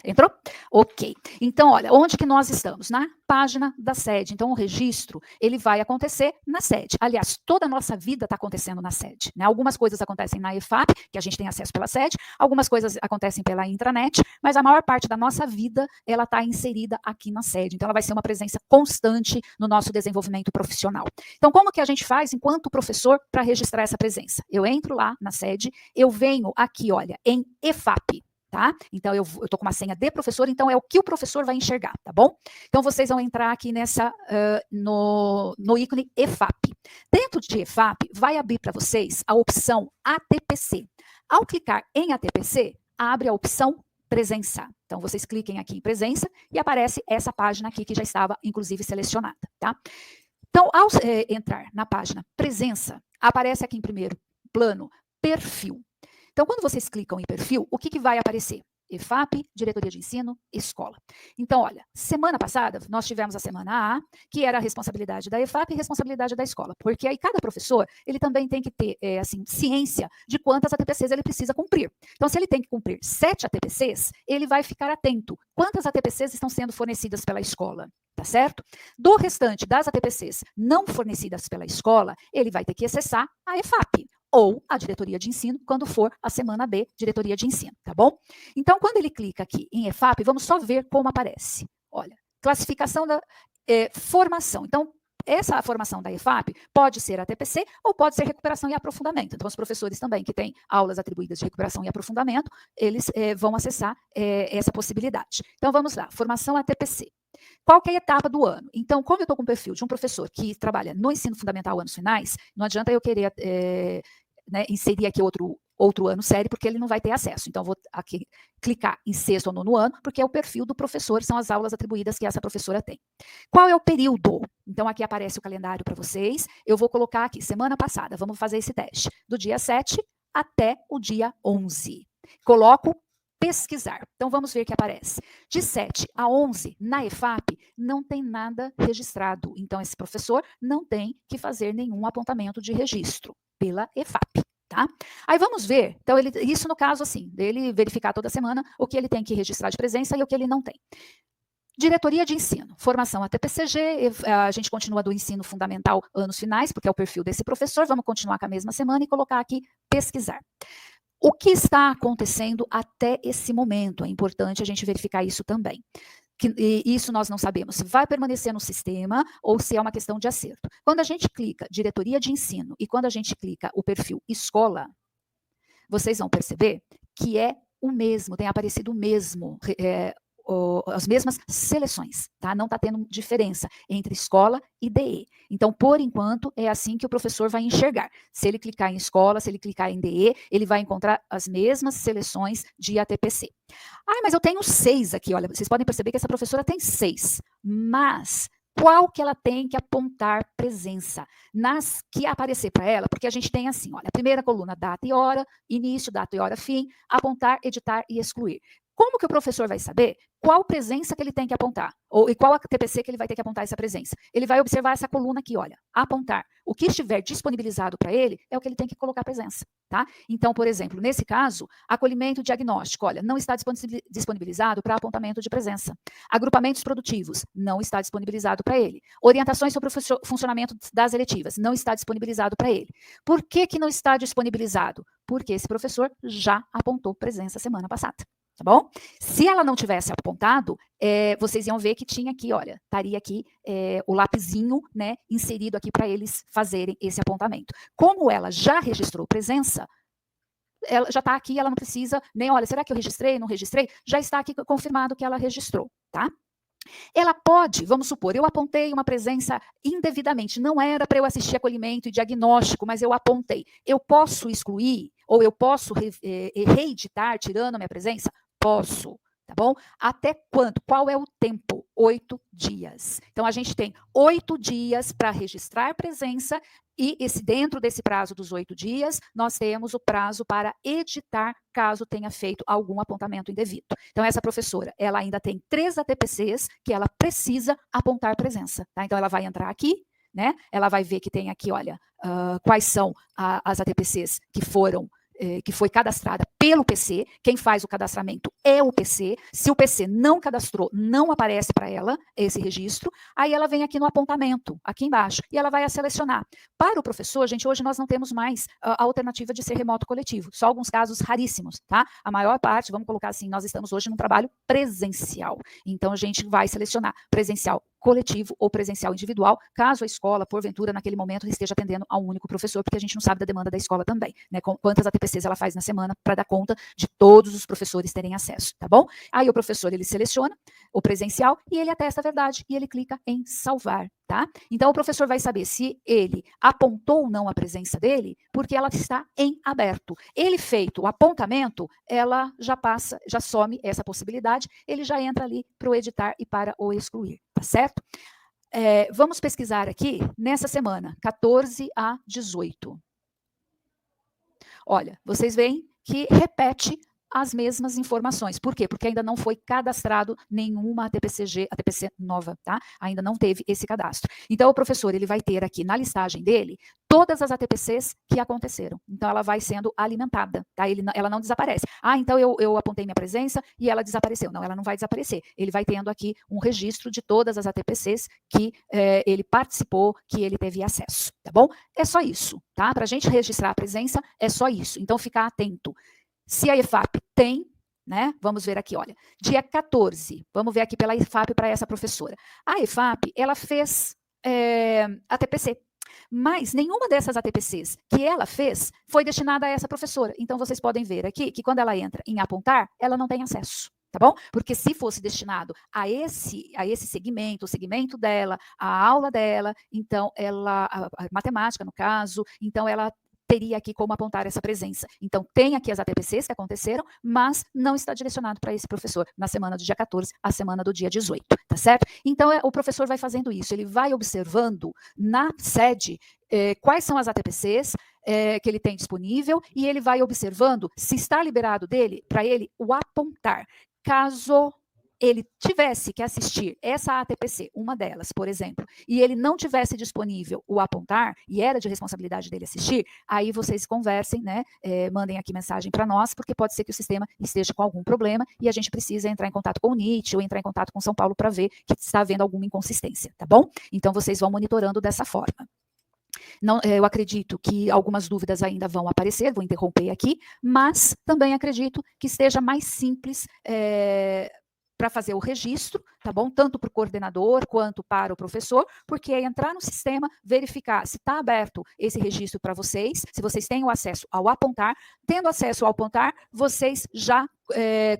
Entrou? Ok. Então, olha, onde que nós estamos? Na página da sede. Então, o registro, ele vai acontecer na sede. Aliás, toda a nossa vida está acontecendo na sede, né? Algumas coisas acontecem na EFAP, que a gente tem acesso pela sede, algumas coisas acontecem pela intranet, mas a maior parte da nossa vida, ela está inserida aqui na sede. Então, ela vai ser uma presença constante no nosso desenvolvimento profissional. Então, como que a gente faz, enquanto professor, para registrar essa presença? Eu entro lá na sede, eu venho aqui, olha, em EFAP. Tá? Então, eu estou com uma senha de professor, então é o que o professor vai enxergar, tá bom? Então, vocês vão entrar aqui no ícone EFAP. Dentro de EFAP, vai abrir para vocês a opção ATPC. Ao clicar em ATPC, abre a opção presença. Então, vocês cliquem aqui em presença e aparece essa página aqui que já estava, inclusive, selecionada, tá? Então, ao entrar na página presença, aparece aqui em primeiro plano perfil. Então, quando vocês clicam em perfil, o que vai aparecer? EFAP, Diretoria de Ensino, Escola. Então, olha, semana passada, nós tivemos a semana A, que era a responsabilidade da EFAP e responsabilidade da escola, porque aí cada professor, ele também tem que ter, ciência de quantas ATPCs ele precisa cumprir. Então, se ele tem que cumprir 7 ATPCs, ele vai ficar atento. Quantas ATPCs estão sendo fornecidas pela escola? Tá certo? Do restante das ATPCs não fornecidas pela escola, ele vai ter que acessar a EFAP ou a diretoria de ensino, quando for a semana B, diretoria de ensino, tá bom? Então, quando ele clica aqui em EFAP, vamos só ver como aparece. Olha, classificação da formação. Então, essa formação da EFAP pode ser a TPC ou pode ser recuperação e aprofundamento. Então, os professores também que têm aulas atribuídas de recuperação e aprofundamento, eles vão acessar essa possibilidade. Então, vamos lá, formação ATPC. Qual que é a etapa do ano? Então, como eu estou com o perfil de um professor que trabalha no ensino fundamental anos finais, não adianta eu querer inserir aqui outro ano série, porque ele não vai ter acesso. Então, vou aqui clicar em sexto ou nono ano, porque é o perfil do professor, são as aulas atribuídas que essa professora tem. Qual é o período? Então, aqui aparece o calendário para vocês. Eu vou colocar aqui, semana passada, vamos fazer esse teste, do dia 7 até o dia 11. Coloco pesquisar. Então, vamos ver o que aparece. De 7 a 11, na EFAP, não tem nada registrado. Então, esse professor não tem que fazer nenhum apontamento de registro pela EFAP, tá? Aí vamos ver, então, isso no caso, assim, dele verificar toda semana o que ele tem que registrar de presença e o que ele não tem. Diretoria de ensino, formação ATPCG, a gente continua do ensino fundamental anos finais, porque é o perfil desse professor, vamos continuar com a mesma semana e colocar aqui pesquisar. O que está acontecendo até esse momento? É importante a gente verificar isso também. Isso nós não sabemos se vai permanecer no sistema ou se é uma questão de acerto. Quando a gente clica diretoria de ensino e quando a gente clica o perfil escola, vocês vão perceber que é o mesmo, tem aparecido o mesmo, as mesmas seleções, tá? Não está tendo diferença entre escola e DE. Então, por enquanto, é assim que o professor vai enxergar. Se ele clicar em escola, se ele clicar em DE, ele vai encontrar as mesmas seleções de ATPC. Ah, mas eu tenho 6 aqui, olha, vocês podem perceber que essa professora tem 6, mas qual que ela tem que apontar presença? Nas que aparecer para ela, porque a gente tem assim, olha, a primeira coluna, data e hora, início, data e hora, fim, apontar, editar e excluir. Como que o professor vai saber qual presença que ele tem que apontar? E qual a TPC que ele vai ter que apontar essa presença? Ele vai observar essa coluna aqui, olha, apontar. O que estiver disponibilizado para ele é o que ele tem que colocar presença, tá? Então, por exemplo, nesse caso, acolhimento diagnóstico, olha, não está disponibilizado para apontamento de presença. Agrupamentos produtivos, não está disponibilizado para ele. Orientações sobre o funcionamento das eletivas, não está disponibilizado para ele. Por que que não está disponibilizado? Porque esse professor já apontou presença semana passada. Tá bom? Se ela não tivesse apontado, vocês iam ver que tinha aqui, olha, estaria aqui o lapisinho, né, inserido aqui para eles fazerem esse apontamento. Como ela já registrou presença, ela já está aqui, ela não precisa nem, olha, será que eu registrei, não registrei? Já está aqui confirmado que ela registrou, tá? Ela pode, vamos supor, eu apontei uma presença indevidamente, não era para eu assistir acolhimento e diagnóstico, mas eu apontei. Eu posso excluir ou eu posso reeditar tirando a minha presença? Posso, tá bom? Até quanto? Qual é o tempo? 8 dias. Então, a gente tem 8 dias para registrar presença e dentro desse prazo dos 8 dias, nós temos o prazo para editar, caso tenha feito algum apontamento indevido. Então, essa professora, ela ainda tem 3 ATPCs que ela precisa apontar presença, tá? Então, ela vai entrar aqui, né? Ela vai ver que tem aqui, olha, quais são as ATPCs que foram que foi cadastrada pelo PC, quem faz o cadastramento é o PC. Se o PC não cadastrou, não aparece para ela esse registro, aí ela vem aqui no apontamento, aqui embaixo, e ela vai a selecionar. Para o professor, gente, hoje nós não temos mais a alternativa de ser remoto coletivo, só alguns casos raríssimos, tá? A maior parte, vamos colocar assim, nós estamos hoje num trabalho presencial, então a gente vai selecionar presencial coletivo ou presencial individual, caso a escola, porventura, naquele momento, esteja atendendo a um único professor, porque a gente não sabe da demanda da escola também, né? Quantas ATPCs ela faz na semana para dar conta de todos os professores terem acesso, tá bom? Aí o professor, ele seleciona o presencial e ele atesta a verdade e ele clica em salvar, tá? Então o professor vai saber se ele apontou ou não a presença dele, porque ela está em aberto. Ele feito o apontamento, ela já passa, já some essa possibilidade, ele já entra ali para o editar e para o excluir, tá certo? Vamos pesquisar aqui nessa semana, 14 a 18. Olha, vocês veem que repete as mesmas informações. Por quê? Porque ainda não foi cadastrado nenhuma ATPC nova, tá? Ainda não teve esse cadastro. Então, o professor, ele vai ter aqui na listagem dele todas as ATPCs que aconteceram. Então, ela vai sendo alimentada, tá? Ela não desaparece. Ah, então eu apontei minha presença e ela desapareceu. Não, ela não vai desaparecer. Ele vai tendo aqui um registro de todas as ATPCs que ele participou, que ele teve acesso, tá bom? É só isso, tá? Para a gente registrar a presença, é só isso. Então, ficar atento. Se a EFAP tem, né? Vamos ver aqui, olha, dia 14, vamos ver aqui pela EFAP para essa professora. A EFAP, ela fez ATPC, mas nenhuma dessas ATPCs que ela fez foi destinada a essa professora. Então, vocês podem ver aqui que quando ela entra em apontar, ela não tem acesso. Tá bom? Porque se fosse destinado a esse segmento, o segmento dela, a aula dela, então a matemática, no caso, então ela teria aqui como apontar essa presença. Então, tem aqui as ATPCs que aconteceram, mas não está direcionado para esse professor na semana do dia 14, a semana do dia 18, tá certo? Então, o professor vai fazendo isso, ele vai observando na sede quais são as ATPCs que ele tem disponível e ele vai observando se está liberado dele, para ele, o apontar. Caso ele tivesse que assistir essa ATPC, uma delas, por exemplo, e ele não tivesse disponível o apontar, e era de responsabilidade dele assistir, aí vocês conversem, né? Mandem aqui mensagem para nós, porque pode ser que o sistema esteja com algum problema e a gente precisa entrar em contato com o NIT ou entrar em contato com São Paulo para ver que está havendo alguma inconsistência, tá bom? Então, vocês vão monitorando dessa forma. Não, eu acredito que algumas dúvidas ainda vão aparecer, vou interromper aqui, mas também acredito que esteja mais simples para fazer o registro, tá bom? Tanto para o coordenador quanto para o professor, porque é entrar no sistema, verificar se está aberto esse registro para vocês, se vocês têm o acesso ao apontar. Tendo acesso ao apontar, vocês já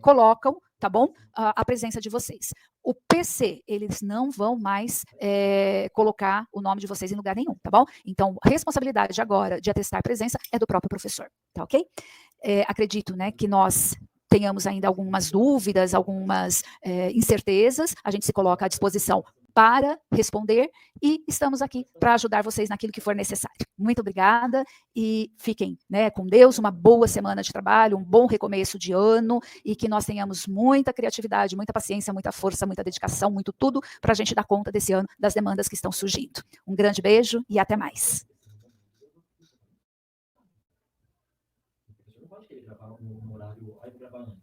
colocam, tá bom? A presença de vocês. O PC, eles não vão mais colocar o nome de vocês em lugar nenhum, tá bom? Então, a responsabilidade agora de atestar a presença é do próprio professor, tá ok? Acredito, né, que nós tenhamos ainda algumas dúvidas, algumas incertezas, a gente se coloca à disposição para responder e estamos aqui para ajudar vocês naquilo que for necessário. Muito obrigada e fiquem, né, com Deus, uma boa semana de trabalho, um bom recomeço de ano e que nós tenhamos muita criatividade, muita paciência, muita força, muita dedicação, muito tudo para a gente dar conta desse ano, das demandas que estão surgindo. Um grande beijo e até mais. Você não pode querer gravar no horário, aí gravar antes.